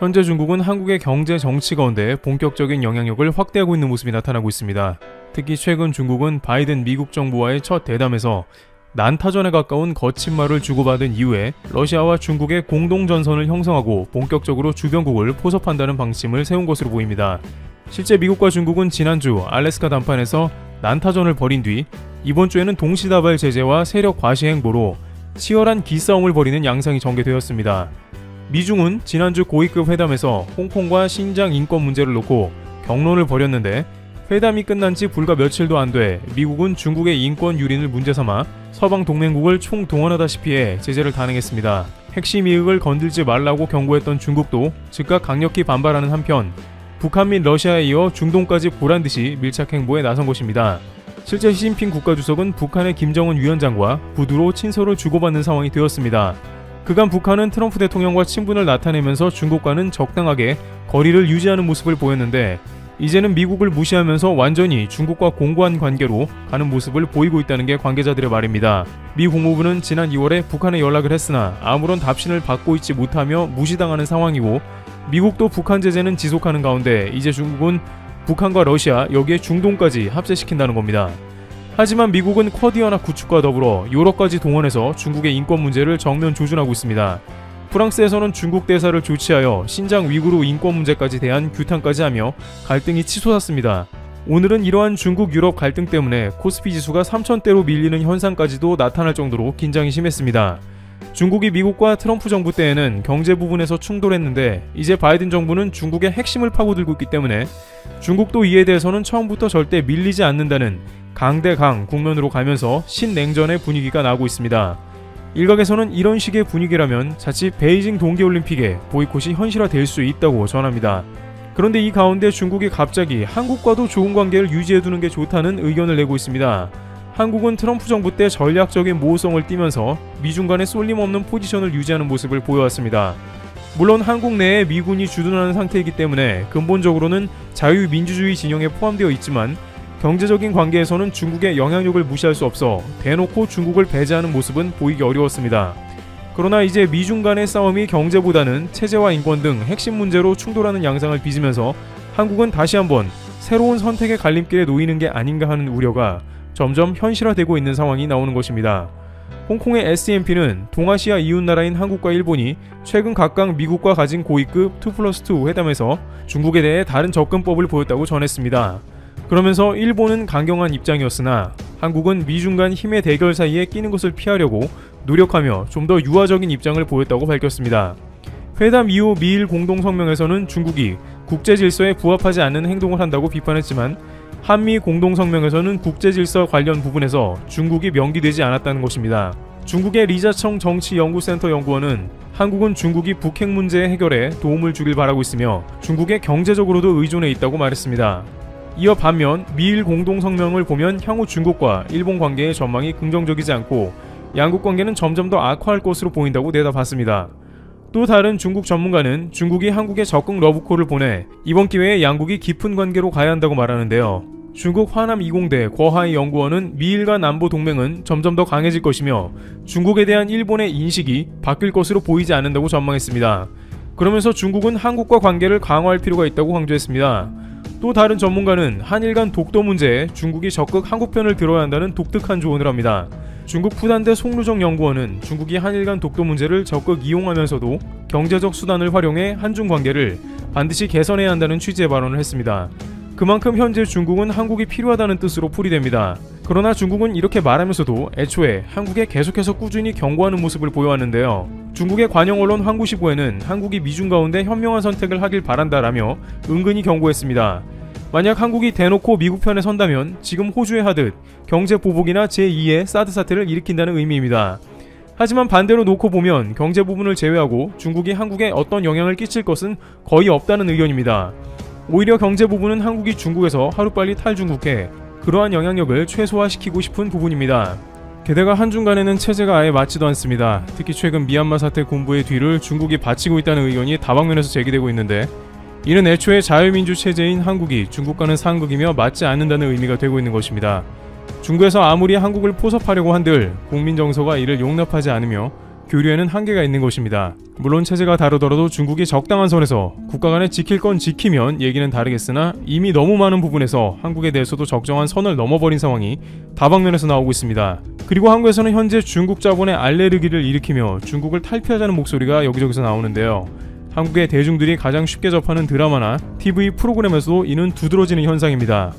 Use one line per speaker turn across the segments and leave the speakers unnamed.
현재 중국은 한국의 경제 정치 가운데 본격적인 영향력을 확대하고 있는 모습이 나타나고 있습니다. 특히 최근 중국은 바이든 미국 정부와의 첫 대담에서 난타전에 가까운 거친 말을 주고받은 이후에 러시아와 중국의 공동전선을 형성하고 본격적으로 주변국을 포섭한다는 방침을 세운 것으로 보입니다. 실제 미국과 중국은 지난주 알래스카 담판에서 난타전을 벌인 뒤 이번 주에는 동시다발 제재와 세력 과시 행보로 치열한 기싸움을 벌이는 양상이 전개되었습니다. 미중은 지난주 고위급 회담에서 홍콩과 신장 인권 문제를 놓고 격론을 벌였는데 회담이 끝난 지 불과 며칠도 안 돼 미국은 중국의 인권 유린을 문제 삼아 서방 동맹국을 총동원하다시피 해 제재를 단행했습니다. 핵심 이익을 건들지 말라고 경고했던 중국도 즉각 강력히 반발하는 한편 북한 및 러시아에 이어 중동까지 보란듯이 밀착 행보에 나선 것입니다. 실제 시진핑 국가주석은 북한의 김정은 위원장과 부두로 친서를 주고받는 상황이 되었습니다. 그간 북한은 트럼프 대통령과 친분을 나타내면서 중국과는 적당하게 거리를 유지하는 모습을 보였는데 이제는 미국을 무시하면서 완전히 중국과 공고한 관계로 가는 모습을 보이고 있다는 게 관계자들의 말입니다. 미 국무부는 지난 2월에 북한에 연락을 했으나 아무런 답신을 받고 있지 못하며 무시당하는 상황이고 미국도 북한 제재는 지속하는 가운데 이제 중국은 북한과 러시아 여기에 중동까지 합세시킨다는 겁니다. 하지만 미국은 쿼드 연합 구축과 더불어 유럽까지 동원해서 중국의 인권 문제를 정면 조준하고 있습니다. 프랑스에서는 중국 대사를 조치하여 신장 위구르 인권 문제까지 대한 규탄까지 하며 갈등이 치솟았습니다. 오늘은 이러한 중국 유럽 갈등 때문에 코스피 지수가 3,000대로 밀리는 현상까지도 나타날 정도로 긴장이 심했습니다. 중국이 미국과 트럼프 정부 때에는 경제 부분에서 충돌했는데 이제 바이든 정부는 중국의 핵심을 파고들고 있기 때문에 중국도 이에 대해서는 처음부터 절대 밀리지 않는다는 강대강 국면으로 가면서 신냉전의 분위기가 나고 있습니다. 일각에서는 이런 식의 분위기라면 자칫 베이징 동계올림픽에 보이콧이 현실화될 수 있다고 전합니다. 그런데 이 가운데 중국이 갑자기 한국과도 좋은 관계를 유지해두는 게 좋다는 의견을 내고 있습니다. 한국은 트럼프 정부 때 전략적인 모호성을 띠면서 미중 간의 쏠림없는 포지션을 유지하는 모습을 보여왔습니다. 물론 한국 내에 미군이 주둔하는 상태이기 때문에 근본적으로는 자유민주주의 진영에 포함되어 있지만 경제적인 관계에서는 중국의 영향력을 무시할 수 없어 대놓고 중국을 배제하는 모습은 보이기 어려웠습니다. 그러나 이제 미중 간의 싸움이 경제보다는 체제와 인권 등 핵심 문제로 충돌하는 양상을 빚으면서 한국은 다시 한번 새로운 선택의 갈림길에 놓이는 게 아닌가 하는 우려가 점점 현실화되고 있는 상황이 나오는 것입니다. 홍콩의 SMP는 동아시아 이웃나라인 한국과 일본이 최근 각각 미국과 가진 고위급 2+2 회담에서 중국에 대해 다른 접근법을 보였다고 전했습니다. 그러면서 일본은 강경한 입장이었으나 한국은 미중 간 힘의 대결 사이에 끼는 것을 피하려고 노력하며 좀 더 유화적인 입장을 보였다고 밝혔습니다. 회담 이후 미일 공동성명에서는 중국이 국제질서에 부합하지 않는 행동을 한다고 비판했지만 한미 공동성명에서는 국제질서 관련 부분에서 중국이 명기되지 않았다는 것입니다. 중국의 리자청 정치연구센터 연구원은 한국은 중국이 북핵 문제 해결에 도움을 주길 바라고 있으며 중국에 경제적으로도 의존해 있다고 말했습니다. 이어 반면 미일 공동성명을 보면 향후 중국과 일본 관계의 전망이 긍정적이지 않고 양국 관계는 점점 더 악화할 것으로 보인다고 내다봤습니다. 또 다른 중국 전문가는 중국이 한국에 적극 러브콜을 보내 이번 기회에 양국이 깊은 관계로 가야 한다고 말하는데요. 중국 화남 20대 거하이 연구원은 미일 간 안보 동맹은 점점 더 강해질 것이며 중국에 대한 일본의 인식이 바뀔 것으로 보이지 않는다고 전망했습니다. 그러면서 중국은 한국과 관계를 강화할 필요가 있다고 강조했습니다. 또 다른 전문가는 한일 간 독도 문제에 중국이 적극 한국 편을 들어야 한다는 독특한 조언을 합니다. 중국 푸단대 송루정 연구원은 중국이 한일 간 독도 문제를 적극 이용하면서도 경제적 수단을 활용해 한중 관계를 반드시 개선해야 한다는 취지의 발언을 했습니다. 그만큼 현재 중국은 한국이 필요하다는 뜻으로 풀이됩니다. 그러나 중국은 이렇게 말하면서도 애초에 한국에 계속해서 꾸준히 경고하는 모습을 보여왔는데요. 중국의 관영 언론 환구시보에는 한국이 미중 가운데 현명한 선택을 하길 바란다라며 은근히 경고했습니다. 만약 한국이 대놓고 미국 편에 선다면 지금 호주에 하듯 경제 보복이나 제2의 사드 사태를 일으킨다는 의미입니다. 하지만 반대로 놓고 보면 경제 부분을 제외하고 중국이 한국에 어떤 영향을 끼칠 것은 거의 없다는 의견입니다. 오히려 경제 부분은 한국이 중국에서 하루빨리 탈중국해 그러한 영향력을 최소화시키고 싶은 부분입니다. 게다가 한중 간에는 체제가 아예 맞지도 않습니다. 특히 최근 미얀마 사태 군부의 뒤를 중국이 바치고 있다는 의견이 다방면에서 제기되고 있는데 이는 애초에 자유민주 체제인 한국이 중국과는 상극이며 맞지 않는다는 의미가 되고 있는 것입니다. 중국에서 아무리 한국을 포섭하려고 한들 국민 정서가 이를 용납하지 않으며 교류에는 한계가 있는 것입니다. 물론 체제가 다르더라도 중국이 적당한 선에서 국가 간에 지킬 건 지키면 얘기는 다르겠으나 이미 너무 많은 부분에서 한국에 대해서도 적정한 선을 넘어버린 상황이 다방면에서 나오고 있습니다. 그리고 한국에서는 현재 중국 자본의 알레르기를 일으키며 중국을 탈피하자는 목소리가 여기저기서 나오는데요. 한국의 대중들이 가장 쉽게 접하는 드라마나 TV 프로그램에서도 이는 두드러지는 현상입니다.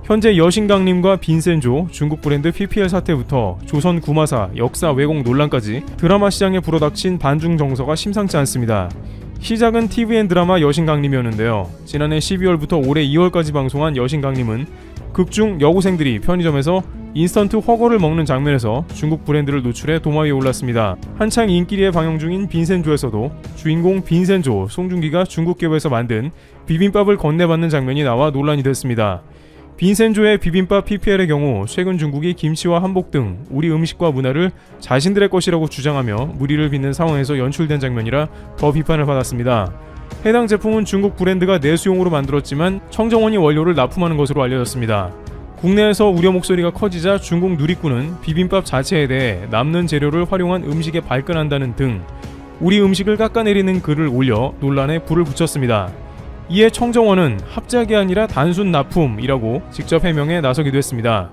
현재 여신강림과 빈센조, 중국 브랜드 PPL 사태부터 조선 구마사, 역사 왜곡 논란까지 드라마 시장에 불어닥친 반중 정서가 심상치 않습니다. 시작은 TVN 드라마 여신강림이었는데요. 지난해 12월부터 올해 2월까지 방송한 여신강림은 극중 여고생들이 편의점에서 인스턴트 훠궈를 먹는 장면에서 중국 브랜드를 노출해 도마 위에 올랐습니다. 한창 인기리에 방영 중인 빈센조에서도 주인공 빈센조, 송중기가 중국 기업에서 만든 비빔밥을 건네받는 장면이 나와 논란이 됐습니다. 빈센조의 비빔밥 PPL의 경우 최근 중국이 김치와 한복 등 우리 음식과 문화를 자신들의 것이라고 주장하며 무리를 빚는 상황에서 연출된 장면이라 더 비판을 받았습니다. 해당 제품은 중국 브랜드가 내수용으로 만들었지만 청정원이 원료를 납품하는 것으로 알려졌습니다. 국내에서 우려 목소리가 커지자 중국 누리꾼은 비빔밥 자체에 대해 남는 재료를 활용한 음식에 발끈한다는 등 우리 음식을 깎아내리는 글을 올려 논란에 불을 붙였습니다. 이에 청정원은 합작이 아니라 단순 납품이라고 직접 해명에 나서기도 했습니다.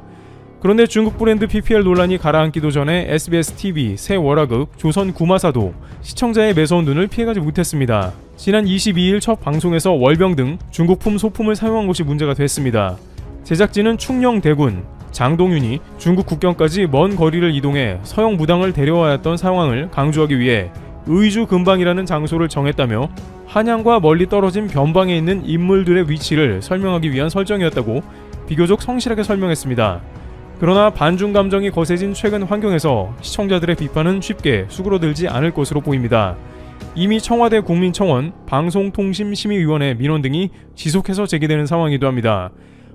그런데 중국 브랜드 PPL 논란이 가라앉기도 전에 SBS TV 새 월화극 조선 구마사도 시청자의 매서운 눈을 피해가지 못했습니다. 지난 22일 첫 방송에서 월병 등 중국품 소품을 사용한 것이 문제가 됐습니다. 제작진은 충녕대군, 장동윤이 중국 국경까지 먼 거리를 이동해 서영 무당을 데려와야 했던 상황을 강조하기 위해 의주 근방이라는 장소를 정했다며 한양과 멀리 떨어진 변방에 있는 인물들의 위치를 설명하기 위한 설정이었다고 비교적 성실하게 설명했습니다. 그러나 반중 감정이 거세진 최근 환경에서 시청자들의 비판은 쉽게 수그러들지 않을 것으로 보입니다. 이미 청와대 국민청원, 방송통신심의위원회 민원 등이 지속해서 제기되는 상황이기도 합니다.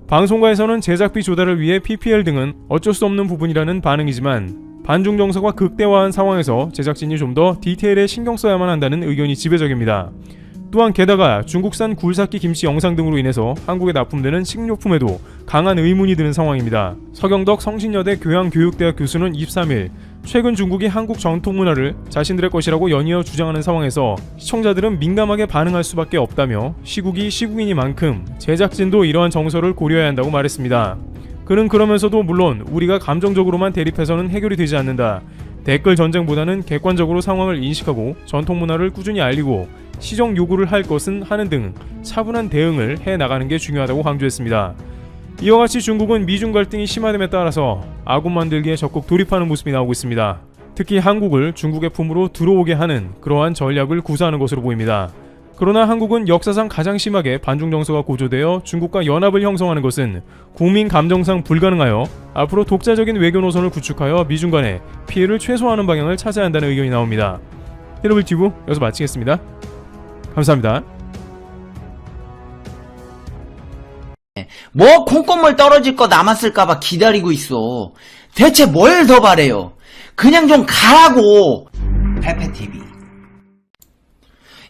방송가에서는 제작비 조달을 위해 PPL 등은 어쩔 수 없는 부분이라는 반응이지만 반중 정서가 극대화한 상황에서 제작진이 좀 더 디테일에 신경 써야만 한다는 의견이 지배적입니다. 또한 게다가 중국산 굴삭기 김치 영상 등으로 인해서 한국에 납품되는 식료품에도 강한 의문이 드는 상황입니다. 서경덕 성신여대 교양교육대학 교수는 23일 최근 중국이 한국 전통문화를 자신들의 것이라고 연이어 주장하는 상황에서 시청자들은 민감하게 반응할 수밖에 없다며 시국이 시국이니만큼 제작진도 이러한 정서를 고려해야 한다고 말했습니다. 그는 그러면서도 물론 우리가 감정적으로만 대립해서는 해결이 되지 않는다. 댓글 전쟁보다는 객관적으로 상황을 인식하고 전통문화를 꾸준히 알리고 시정 요구를 할 것은 하는 등 차분한 대응을 해나가는 게 중요하다고 강조했습니다. 이와 같이 중국은 미중 갈등이 심화됨에 따라서 아군 만들기에 적극 돌입하는 모습이 나오고 있습니다. 특히 한국을 중국의 품으로 들어오게 하는 그러한 전략을 구사하는 것으로 보입니다. 그러나 한국은 역사상 가장 심하게 반중 정서가 고조되어 중국과 연합을 형성하는 것은 국민 감정상 불가능하여 앞으로 독자적인 외교 노선을 구축하여 미중 간의 피해를 최소화하는 방향을 찾아야 한다는 의견이 나옵니다. 헤르블튜브 여기서 마치겠습니다. 감사합니다.
뭐 콩고물 떨어질 거 남았을까봐 기다리고 있어. 대체 뭘 더 바래요? 그냥 좀 가라고. 페페TV.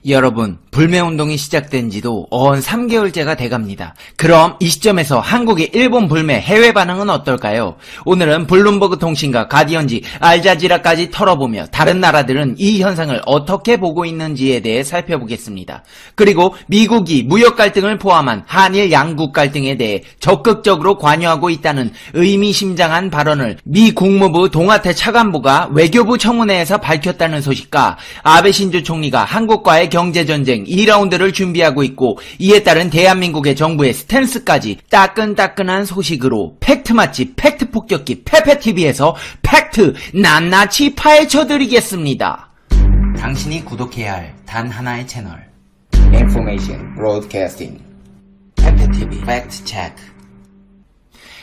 여러분, 불매운동이 시작된 지도 어언 3개월째가 돼갑니다. 그럼 이 시점에서 한국의 일본 불매 해외 반응은 어떨까요? 오늘은 블룸버그 통신과 가디언지, 알자지라까지 털어보며 다른 나라들은 이 현상을 어떻게 보고 있는지에 대해 살펴보겠습니다. 그리고 미국이 무역 갈등을 포함한 한일 양국 갈등에 대해 적극적으로 관여하고 있다는 의미심장한 발언을 미 국무부 동아태 차관보가 외교부 청문회에서 밝혔다는 소식과 아베 신조 총리가 한국과의 경제전쟁 2라운드를 준비하고 있고 이에 따른 대한민국의 정부의 스탠스까지 따끈따끈한 소식으로 팩트 맛집 팩트 폭격기 페페TV에서 팩트 낱낱이 파헤쳐드리겠습니다. 당신이 구독해야 할 단 하나의 채널 Information Broadcasting 페페TV 팩트 체크.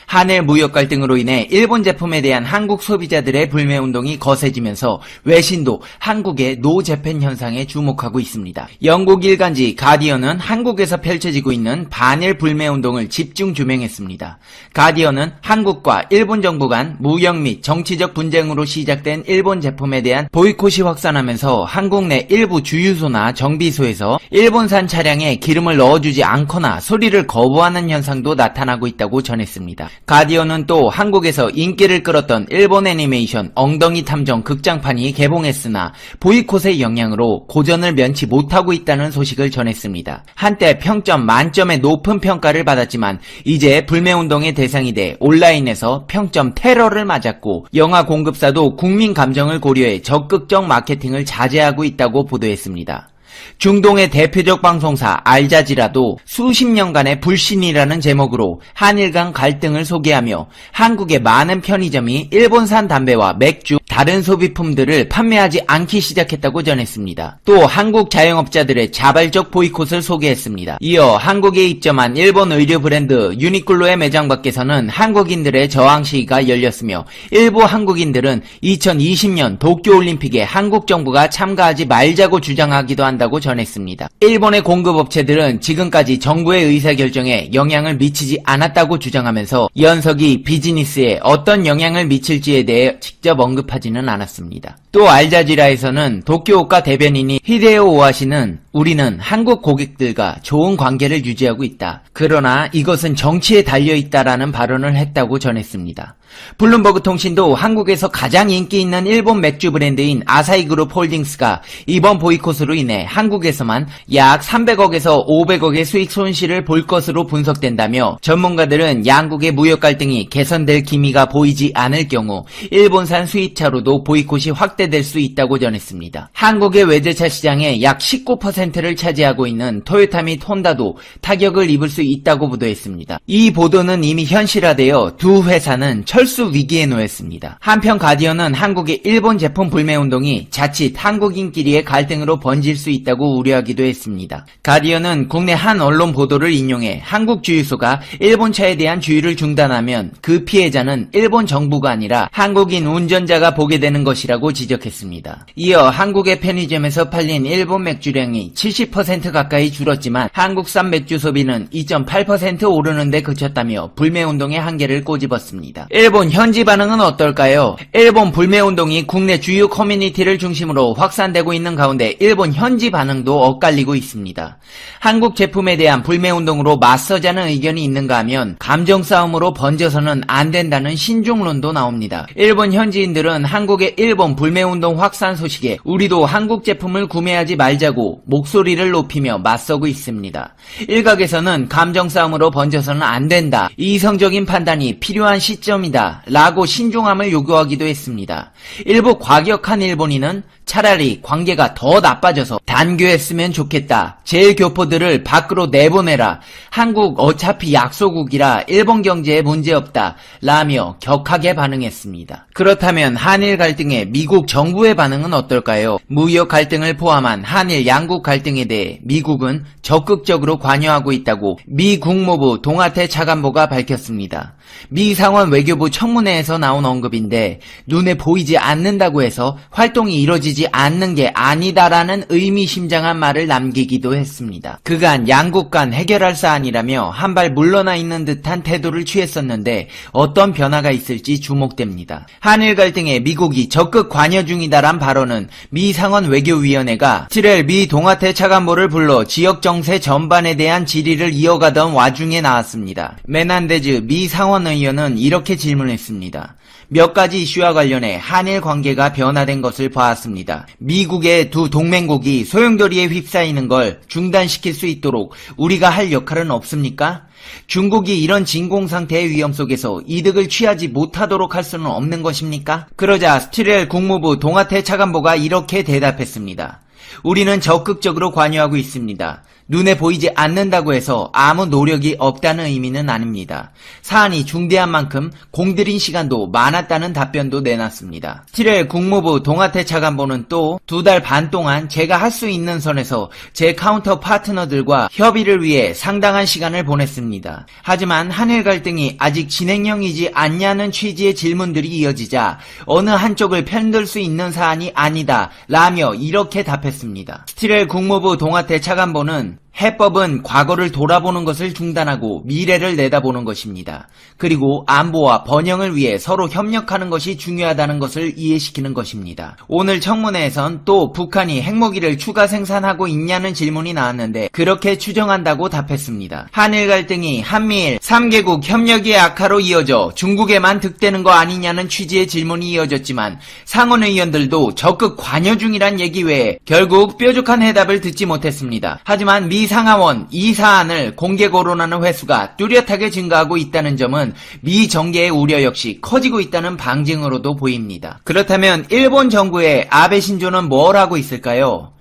한일 무역 갈등으로 인해 일본 제품에 대한 한국 소비자들의 불매운동이 거세지면서 외신도 한국의 노재팬 현상에 주목하고 있습니다. 영국 일간지 가디언은 한국에서 펼쳐지고 있는 반일 불매운동을 집중 조명했습니다. 가디언은 한국과 일본 정부 간 무역 및 정치적 분쟁으로 시작된 일본 제품에 대한 보이콧이 확산하면서 한국 내 일부 주유소나 정비소에서 일본산 차량에 기름을 넣어주지 않거나 수리를 거부하는 현상도 나타나고 있다고 전했습니다. 가디언은 또 한국에서 인기를 끌었던 일본 애니메이션 엉덩이 탐정 극장판이 개봉했으나 보이콧의 영향으로 고전을 면치 못하고 있다는 소식을 전했습니다. 한때 평점 만점의 높은 평가를 받았지만 이제 불매운동의 대상이 돼 온라인에서 평점 테러를 맞았고 영화 공급사도 국민 감정을 고려해 적극적 마케팅을 자제하고 있다고 보도했습니다. 중동의 대표적 방송사 알자지라도 수십 년간의 불신이라는 제목으로 한일 간 갈등을 소개하며 한국의 많은 편의점이 일본산 담배와 맥주, 다른 소비품들을 판매하지 않기 시작했다고 전했습니다. 또 한국 자영업자들의 자발적 보이콧을 소개했습니다. 이어 한국에 입점한 일본 의류 브랜드 유니클로의 매장 밖에서는 한국인들의 저항 시위가 열렸으며 일부 한국인들은 2020년 도쿄올림픽에 한국 정부가 참가하지 말자고 주장하기도 한다고 전했습니다. 일본의 공급업체들은 지금까지 정부의 의사결정에 영향을 미치지 않았다고 주장하면서 연석이 비즈니스에 어떤 영향을 미칠지에 대해 직접 언급하지는 않았습니다. 또 알자지라에서는 도쿄오카 대변인이 히데오 오하시는 우리는 한국 고객들과 좋은 관계를 유지하고 있다. 그러나 이것은 정치에 달려있다라는 발언을 했다고 전했습니다. 블룸버그 통신도 한국에서 가장 인기 있는 일본 맥주 브랜드인 아사히그룹 홀딩스가 이번 보이콧으로 인해 한국에서만 약 300억에서 500억의 수익 손실을 볼 것으로 분석된다며 전문가들은 양국의 무역 갈등이 개선될 기미가 보이지 않을 경우 일본산 수입차로도 보이콧이 확대될 수 있다고 전했습니다. 한국의 외제차 시장의 약 19%를 차지하고 있는 토요타 및 혼다도 타격을 입을 수 있다고 보도했습니다. 이 보도는 이미 현실화되어 두 회사는 철수 위기에 놓였습니다. 한편 가디언은 한국의 일본 제품 불매운동이 자칫 한국인끼리의 갈등으로 번질 수 있다고 우려하기도 했습니다. 가디언은 국내 한 언론 보도를 인용해 한국 주유소가 일본 차에 대한 주유를 중단하면 그 피해자는 일본 정부가 아니라 한국인 운전자가 보게 되는 것이라고 지적했습니다. 이어 한국의 편의점에서 팔린 일본 맥주량이 70% 가까이 줄었지만 한국산 맥주 소비는 2.8% 오르는 데 그쳤다며 불매운동의 한계를 꼬집었습니다. 일본 현지 반응은 어떨까요? 일본 불매운동이 국내 주요 커뮤니티를 중심으로 확산되고 있는 가운데 일본 현지 반응도 엇갈리고 있습니다. 한국 제품에 대한 불매운동으로 맞서자는 의견이 있는가 하면 감정 싸움으로 번져서는 안 된다는 신중론도 나옵니다. 일본 현지인들은 한국의 일본 불매운동 확산 소식에 우리도 한국 제품을 구매하지 말자고 목소리를 높이며 맞서고 있습니다. 일각에서는 감정 싸움으로 번져서는 안 된다. 이성적인 판단이 필요한 시점이다. 라고 신중함을 요구하기도 했습니다. 일부 과격한 일본인은 차라리 관계가 더 나빠져서 단교했으면 좋겠다. 제일 교포들을 밖으로 내보내라. 한국 어차피 약소국이라 일본 경제에 문제없다. 라며 격하게 반응했습니다. 그렇다면 한일 갈등에 미국 정부의 반응은 어떨까요? 무역 갈등을 포함한 한일 양국 갈등에 대해 미국은 적극적으로 관여하고 있다고 미 국무부 동아태 차관보가 밝혔습니다. 미 상원 외교부 청문회에서 나온 언급인데 눈에 보이지 않는다고 해서 활동이 이뤄지지 않는 게 아니다라는 의미심장한 말을 남기기도 했습니다. 그간 양국 간 해결할 사안이라며 한 발 물러나 있는 듯한 태도를 취했었는데 어떤 변화가 있을지 주목됩니다. 한일 갈등에 미국이 적극 관여 중이다란 발언은 미 상원 외교위원회가 7일 미 동아태 차관보를 불러 지역 정세 전반에 대한 질의를 이어가던 와중에 나왔습니다. 메난데즈 미 상원 의원은 이렇게 질문했습니다. 몇 가지 이슈와 관련해 한일 관계가 변화된 것을 보았습니다. 미국의 두 동맹국이 소용돌이에 휩싸이는 걸 중단시킬 수 있도록 우리가 할 역할은 없습니까? 중국이 이런 진공 상태의 위험 속에서 이득을 취하지 못하도록 할 수는 없는 것입니까? 그러자 스티렐 국무부 동아태 차관보가 이렇게 대답했습니다. 우리는 적극적으로 관여하고 있습니다. 눈에 보이지 않는다고 해서 아무 노력이 없다는 의미는 아닙니다. 사안이 중대한 만큼 공들인 시간도 많았다는 답변도 내놨습니다. 7일 국무부 동아태 차관보는 또 2달 반 동안 제가 할 수 있는 선에서 제 카운터 파트너들과 협의를 위해 상당한 시간을 보냈습니다. 하지만 한일 갈등이 아직 진행형이지 않냐는 취지의 질문들이 이어지자 어느 한쪽을 편들 수 있는 사안이 아니다 라며 이렇게 답했습니다. 7일 국무부 동아태 차관보는 해법은 과거를 돌아보는 것을 중단하고 미래를 내다보는 것입니다. 그리고 안보와 번영을 위해 서로 협력하는 것이 중요하다는 것을 이해시키는 것입니다. 오늘 청문회에선 또 북한이 핵무기를 추가 생산하고 있냐는 질문이 나왔는데 그렇게 추정한다고 답했습니다. 한일 갈등이 한미일 3개국 협력의 악화로 이어져 중국에만 득대는 거 아니냐는 취지의 질문이 이어졌지만 상원 의원들도 적극 관여 중이란 얘기 외에 결국 뾰족한 해답을 듣지 못했습니다. 하지만 미 상하원 이 사안을 공개 거론하는 횟수가 뚜렷하게 증가하고 있다는 점은 미 정계의 우려 역시 커지고 있다는 방증으로도 보입니다. 그렇다면 일본 정부의 아베 신조는 뭘 하고 있을까요?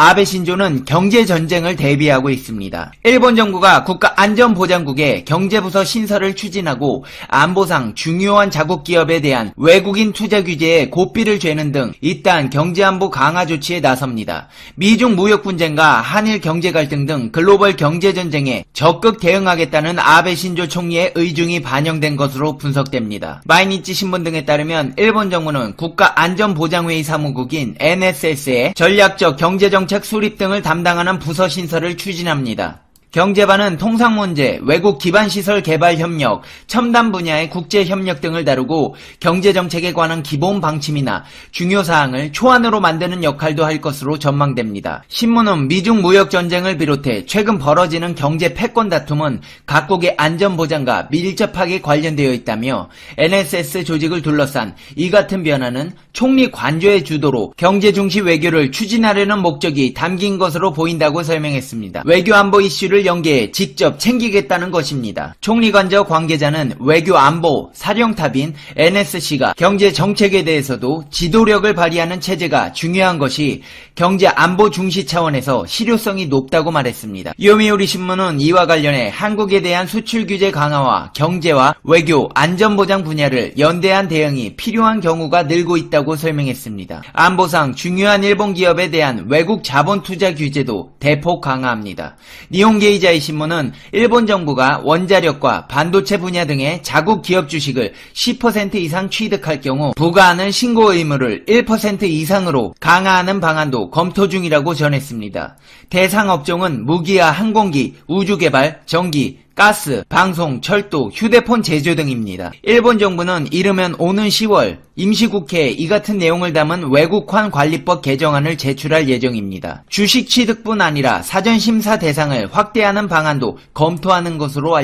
아베 신조는 경제전쟁을 대비하고 있습니다. 일본 정부가 국가안전보장국에 경제부서 신설을 추진하고 안보상 중요한 자국 기업에 대한 외국인 투자 규제에 고삐를 죄는 등 이딴 경제안보 강화 조치에 나섭니다. 미중 무역 분쟁과 한일 경제 갈등 등 글로벌 경제전쟁에 적극 대응하겠다는 아베 신조 총리의 의중이 반영된 것으로 분석됩니다. 마이니치 신문 등에 따르면 일본 정부는 국가안전보장회의 사무국인 NSS에 전략적 경제정책 수립 등을 담당하는 부서 신설을 추진합니다. 경제반은 통상문제, 외국 기반시설 개발 협력, 첨단 분야의 국제협력 등을 다루고 경제정책에 관한 기본 방침이나 중요사항을 초안으로 만드는 역할도 할 것으로 전망됩니다. 신문은 미중 무역전쟁을 비롯해 최근 벌어지는 경제 패권 다툼은 각국의 안전보장과 밀접하게 관련되어 있다며 NSS 조직을 둘러싼 이 같은 변화는 총리 관저의 주도로 경제중시 외교를 추진하려는 목적이 담긴 것으로 보인다고 설명했습니다. 외교안보 이슈를 연계해 직접 챙기겠다는 것입니다. 총리 관저 관계자는 외교안보 사령탑인 NSC가 경제정책에 대해서도 지도력을 발휘하는 체제가 중요한 것이 경제안보 중시 차원에서 실효성이 높다고 말했습니다. 요미우리 신문은 이와 관련해 한국에 대한 수출 규제 강화와 경제와 외교, 안전보장 분야를 연대한 대응이 필요한 경우가 늘고 있다고 설명했습니다. 안보상 중요한 일본 기업에 대한 외국 자본 투자 규제도 대폭 강화합니다. 니혼게이자이 신문은 일본 정부가 원자력과 반도체 분야 등의 자국 기업 주식을 10% 이상 취득할 경우 부과하는 신고 의무를 1% 이상으로 강화하는 방안도 검토 중이라고 전했습니다. 대상 업종은 무기와 항공기, 우주개발, 전기, 가스, 방송, 철도, 휴대폰 제조 등입니다. 일본 정부는 이르면 오는 10월 임시국회에 이 같은 내용을 담은 외국환 관리법 개정안을 제출할 예정입니다. 주식 취득뿐 아니라 사전심사 대상을 확대하는 방안도 검토하는 것으로